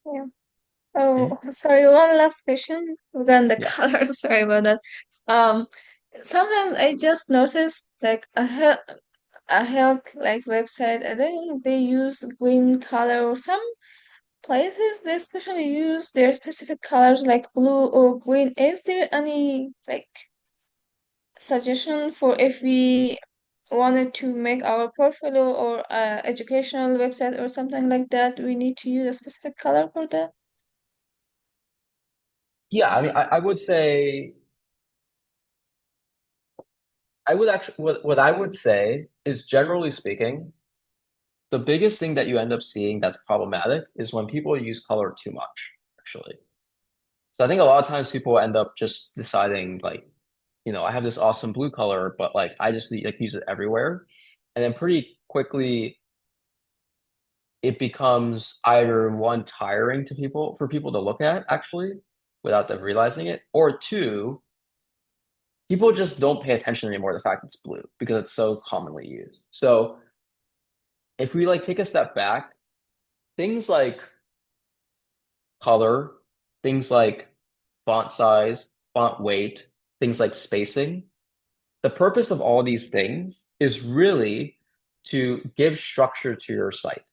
Yeah. Oh, Mhm. sorry, one last question regarding the Yeah. color. Sorry about that. Um, Sometimes I just noticed like a health like website, I think they use green color, or some places they especially use their specific colors like blue or green. Is there any like suggestion for if we wanted to make our portfolio or educational website or something like that, we need to use a specific color for that? Yeah, I mean, I would say I would actually what I would say is generally speaking, the biggest thing that you end up seeing that's problematic is when people use color too much, actually. So I think a lot of times people end up just deciding like, I have this awesome blue color, but like I just like use it everywhere. And then pretty quickly it becomes either one tiring to people for people to look at actually without them realizing it, or two, people just don't pay attention anymore to the fact it's blue because it's so commonly used. So if we like take a step back, things like color, things like font size, font weight, things like spacing. The purpose of all these things is really to give structure to your site,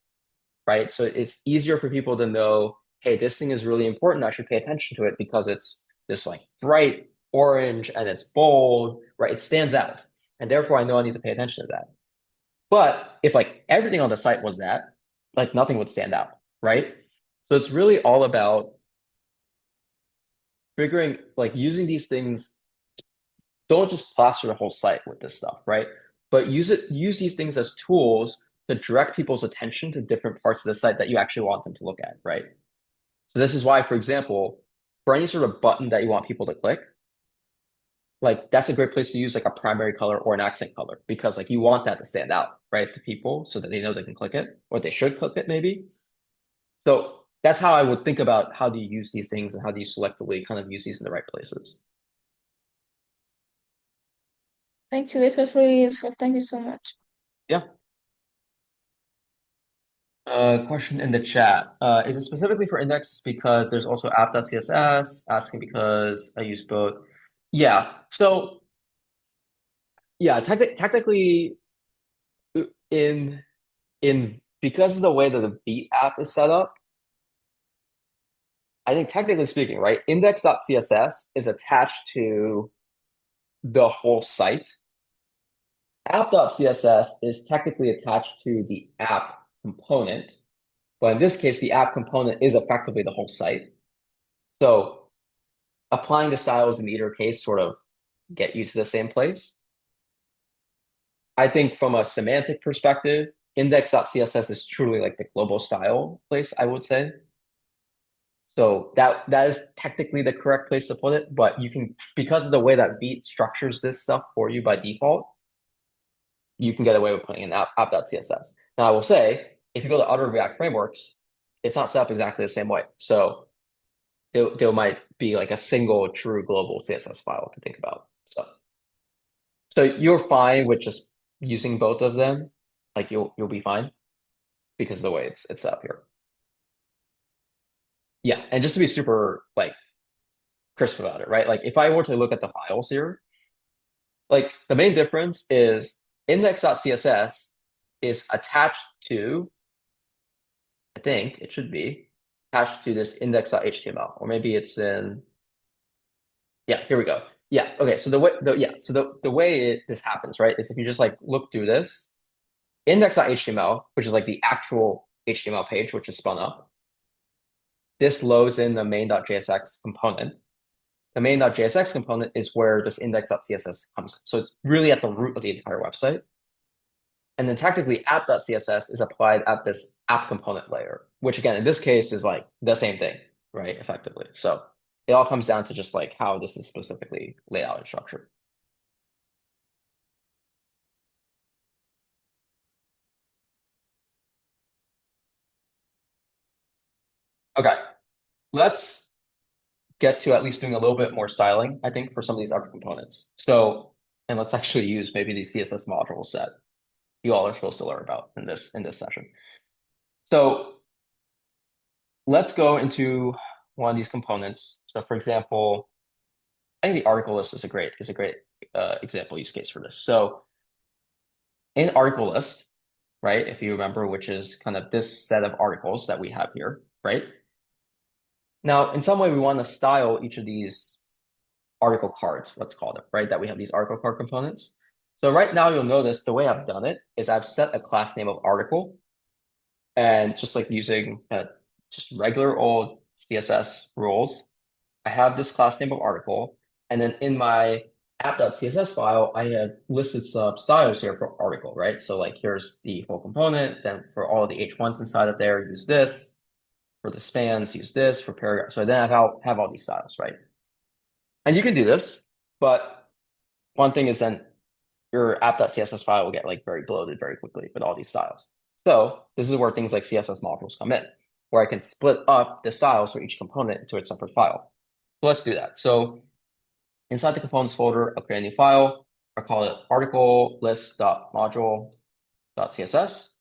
right? So it's easier for people to know, hey, this thing is really important. I should pay attention to it because it's this like bright orange and it's bold, right? It stands out. And therefore I know I need to pay attention to that. But if like everything on the site was that, like nothing would stand out, right? So it's really all about figuring like using these things. Don't just plaster the whole site with this stuff, right? But use these things as tools to direct people's attention to different parts of the site that you actually want them to look at, right? So this is why, for example, for any sort of button that you want people to click, like that's a great place to use like a primary color or an accent color because like you want that to stand out, right, to people so that they know they can click it or they should click it maybe. So that's how I would think about how do you use these things and how do you selectively kind of use these in the right places. Thank you. It was really useful. Thank you so much. Yeah. Question in the chat. Is it specifically for index because there's also app.css asking because I use both? Yeah. So yeah, technically in because of the way that the Beat app is set up, I think technically speaking, right, index.css is attached to the whole site. App.css is technically attached to the app component, but in this case, the app component is effectively the whole site. So applying the styles in either case sort of get you to the same place. I think from a semantic perspective, index.css is truly like the global style place, I would say. So that is technically the correct place to put it, but you can because of the way that Vite structures this stuff for you by default, you can get away with putting in app.css. Now I will say, if you go to other React frameworks, it's not set up exactly the same way. So there might be like a single true global CSS file to think about. So you're fine with just using both of them. Like you'll be fine because of the way it's set up here. Yeah, and just to be super like crisp about it, right? Like if I were to look at the files here, like the main difference is index.css is attached to, I think it should be attached to this index.html, or maybe it's in, yeah, here we go. Yeah, okay. So the way this happens, right, is if you just like look through this, index.html, which is like the actual HTML page, which is spun up. This loads in the main.jsx component. The main.jsx component is where this index.css comes. So it's really at the root of the entire website. And then technically app.css is applied at this app component layer, which again, in this case is like the same thing, right? Effectively. So it all comes down to just like how this is specifically laid out and structured. Okay, let's get to at least doing a little bit more styling, I think, for some of these other components. So, and let's actually use maybe the CSS modules that you all are supposed to learn about in this session. So let's go into one of these components. So for example, I think the article list is a great example use case for this. So in article list, right, if you remember, which is kind of this set of articles that we have here, right? Now, in some way, we want to style each of these article cards, let's call them, right? That we have these article card components. So right now, you'll notice the way I've done it is I've set a class name of article, and just like using just regular old CSS rules, I have this class name of article, and then in my app.css file, I have listed some styles here for article, right? So like here's the whole component, then for all the H1s inside of there, use this. For the spans, use this. For paragraph. So then have all these styles, right? And you can do this, but one thing is then your app.css file will get like very bloated very quickly with all these styles. So this is where things like CSS modules come in, where I can split up the styles for each component into its separate file. So let's do that. So inside the components folder, I'll create a new file. I'll call it article list.module.css.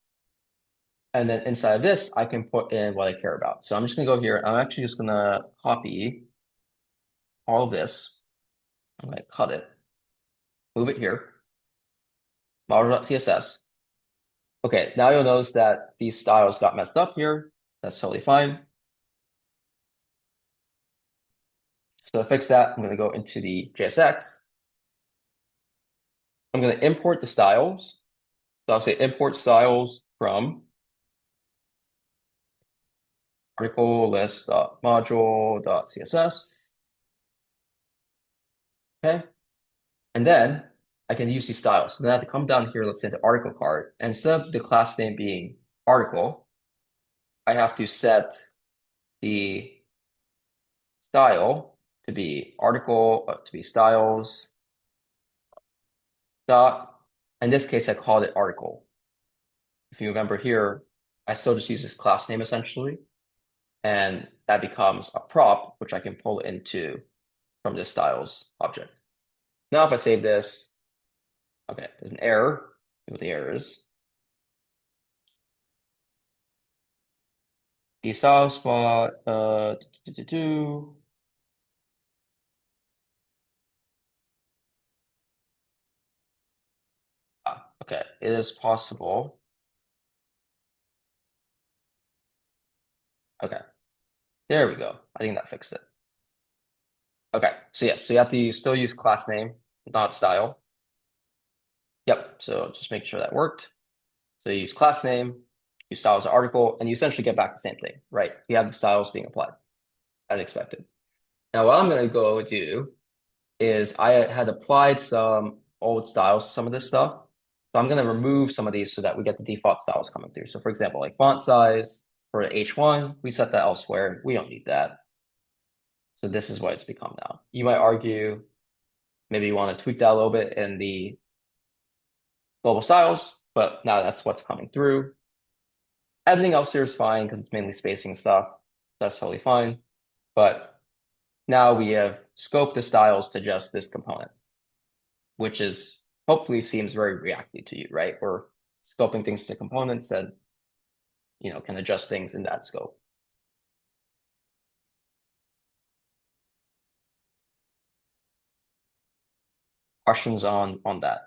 And then inside of this, I can put in what I care about. So I'm just gonna go here. I'm actually just gonna copy all of this. I'm gonna cut it, move it here, model.css. Okay, now you'll notice that these styles got messed up here. That's totally fine. So to fix that, I'm gonna go into the JSX. I'm gonna import the styles. So I'll say import styles from article list.module.css. Okay. And then I can use these styles. So then I have to come down here, let's say the article card. And instead of the class name being article, I have to set the style to be article, to be styles dot. In this case, I called it article. If you remember here, I still just use this class name essentially. And that becomes a prop, which I can pull into from this styles object. Now, if I save this, okay, there's an error. See what the error is. The style spot, do, do, do, do. Ah, okay, it is possible. Okay, there we go. I think that fixed it. Okay, so yes, so you have to still use class name, not style. Yep, so just make sure that worked. So you use class name, use style as an article, and you essentially get back the same thing, right? You have the styles being applied as expected. Now, what I'm going to go do is I had applied some old styles to some of this stuff. So I'm going to remove some of these so that we get the default styles coming through. So for example, like font size for the H1, we set that elsewhere. We don't need that. So this is what it's become now. You might argue maybe you want to tweak that a little bit in the global styles, but now that's what's coming through. Everything else here is fine because it's mainly spacing stuff. That's totally fine. But now we have scoped the styles to just this component, which is hopefully seems very reactive to you, right? We're scoping things to components and can adjust things in that scope. Questions on that?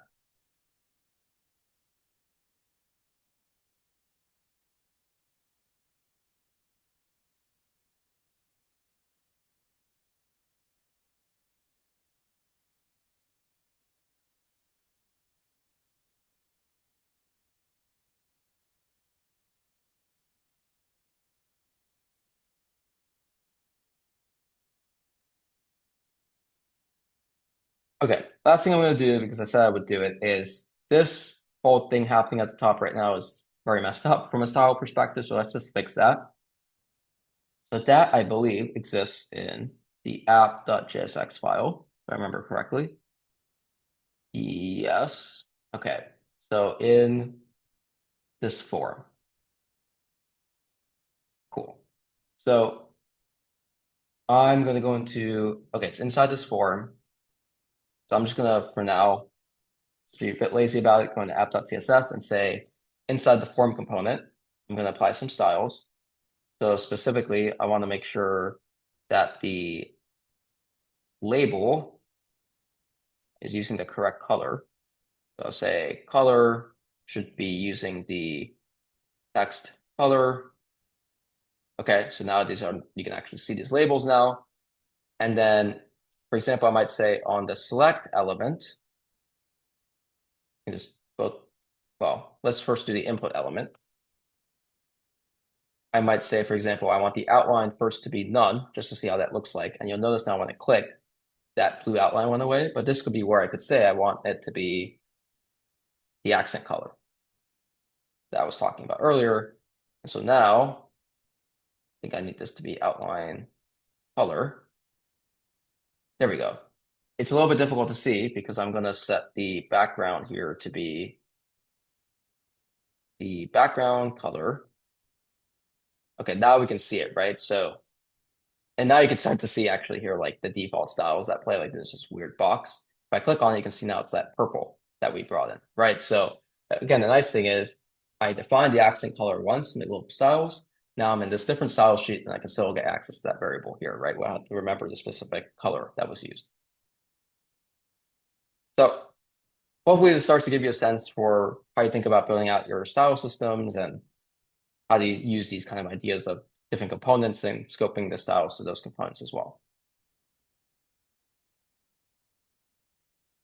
Okay, last thing I'm going to do, because I said I would do it, is this whole thing happening at the top right now is very messed up from a style perspective. So let's just fix that. So that I believe exists in the app.jsx file, if I remember correctly. Yes. Okay. So in this form. Cool. So I'm going to go into, okay, it's inside this form. So I'm just going to, for now, be a bit lazy about it, go into app.css and say inside the form component, I'm going to apply some styles. So specifically, I want to make sure that the label is using the correct color. So say color should be using the text color. Okay, so now these are, you can actually see these labels now. And then, for example, I might say on the select element, and just both, well, let's first do the input element. I might say, for example, I want the outline first to be none, just to see how that looks like. And you'll notice now when I click, that blue outline went away. But this could be where I could say I want it to be the accent color that I was talking about earlier. And so now I think I need this to be outline color. There we go. It's a little bit difficult to see because I'm going to set the background here to be the background color. Okay, now we can see it, right? So, and now you can start to see actually here like the default styles that play like there's this weird box. If I click on it, you can see now it's that purple that we brought in, right? So again, the nice thing is I defined the accent color once in the global styles. Now I'm in this different style sheet and I can still get access to that variable here, right? We'll have to remember the specific color that was used. So hopefully this starts to give you a sense for how you think about building out your style systems and how do you use these kind of ideas of different components and scoping the styles to those components as well.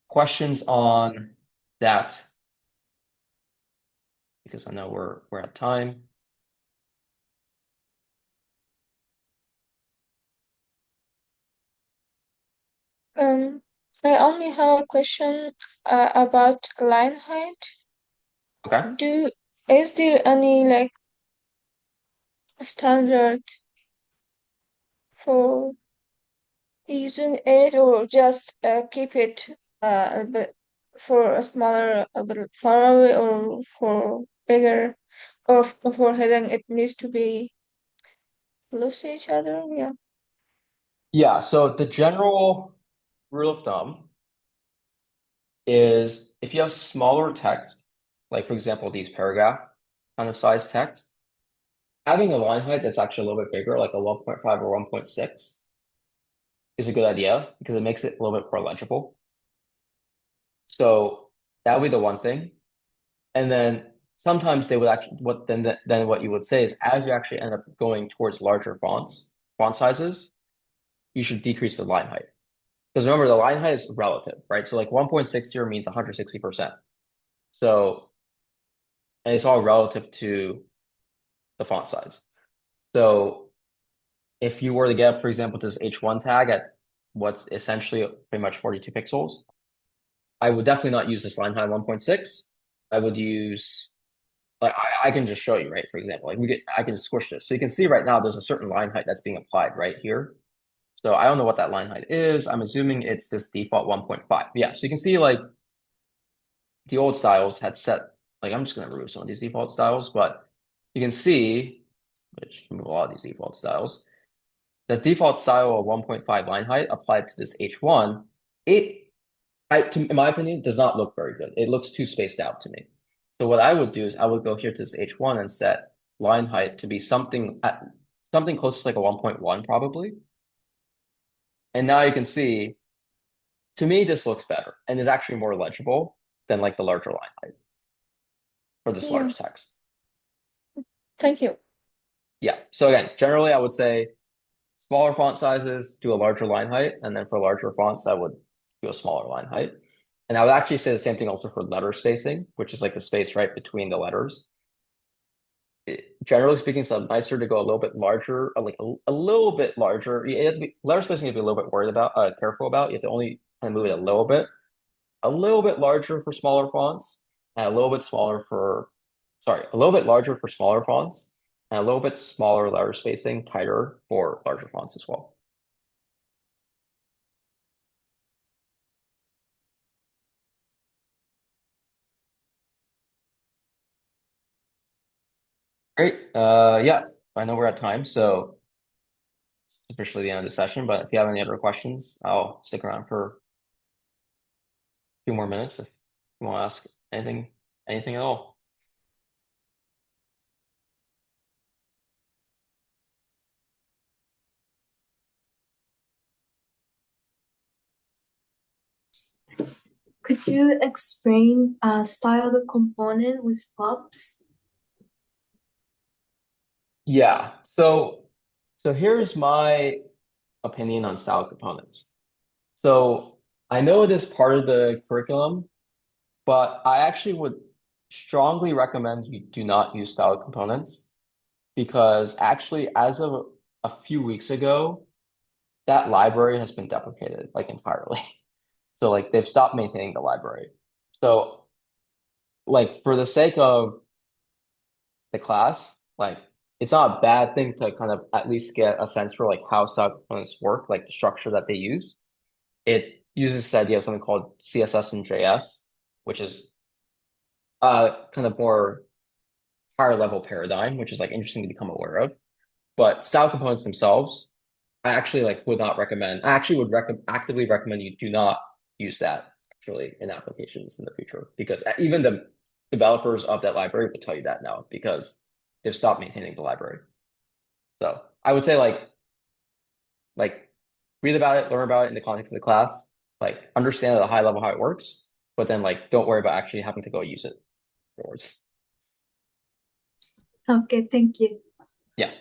Questions on that? Because I know we're at time. Um, I only have a question about line height. Okay. Do is there any like standard for using it, or just keep it a bit for a smaller, a bit far away, or for bigger, or for hidden? It needs to be close to each other. Yeah. Yeah, so the general rule of thumb is if you have smaller text, like for example, these paragraph kind of size text, having a line height that's actually a little bit bigger, like a 1.5 or 1.6, is a good idea because it makes it a little bit more legible. So that would be the one thing. And then sometimes they would actually then what you would say is as you actually end up going towards larger font sizes, you should decrease the line height. Because remember, the line height is relative, right? So like 1.60 means 160%. So, and it's all relative to the font size. So if you were to get, for example, this H1 tag at what's essentially pretty much 42 pixels, I would definitely not use this line height 1.6. I would use like I can just show you, right? For example, like I can squish this. So you can see right now there's a certain line height that's being applied right here. So I don't know what that line height is. I'm assuming it's this default 1.5. Yeah, so you can see like the old styles had set, like I'm just gonna remove some of these default styles, but you can see, which remove a lot of these default styles, the default style of 1.5 line height applied to this H1, in my opinion, does not look very good. It looks too spaced out to me. So what I would do is I would go here to this H1 and set line height to be something close to like a 1.1 probably. And now you can see, to me, this looks better and is actually more legible than like the larger line height for this Yeah. large text. Thank you. Yeah. So again, generally I would say smaller font sizes do a larger line height, and then for larger fonts, I would do a smaller line height. And I would actually say the same thing also for letter spacing, which is like the space right between the letters. Generally speaking, it's nicer to go a little bit larger, like a little bit larger. You have to be, letter spacing you have to be a little bit worried about, careful about. You have to only kind of move it a little bit larger for smaller fonts, and a little bit smaller for, sorry, a little bit larger for smaller fonts, and a little bit smaller letter spacing, tighter for larger fonts as well. Great. Yeah, I know we're at time, so officially the end of the session. But if you have any other questions, I'll stick around for a few more minutes if you want to ask anything at all. Could you explain style the component with props? Yeah. So here's my opinion on style components. So I know it is part of the curriculum, but I actually would strongly recommend you do not use style components because actually, as of a few weeks ago, that library has been deprecated like entirely. So like they've stopped maintaining the library. So like for the sake of the class, like it's not a bad thing to kind of at least get a sense for like how style components work, like the structure that they use. It uses this idea of something called CSS and JS, which is kind of more higher level paradigm, which is like interesting to become aware of. But style components themselves, I actually like would not recommend. I actually would actively recommend you do not use that actually in applications in the future because even the developers of that library will tell you that now because they've stopped maintaining the library. So I would say like read about it, learn about it in the context of the class, like understand at a high level how it works, but then like don't worry about actually having to go use it afterwards. Okay, thank you. Yeah.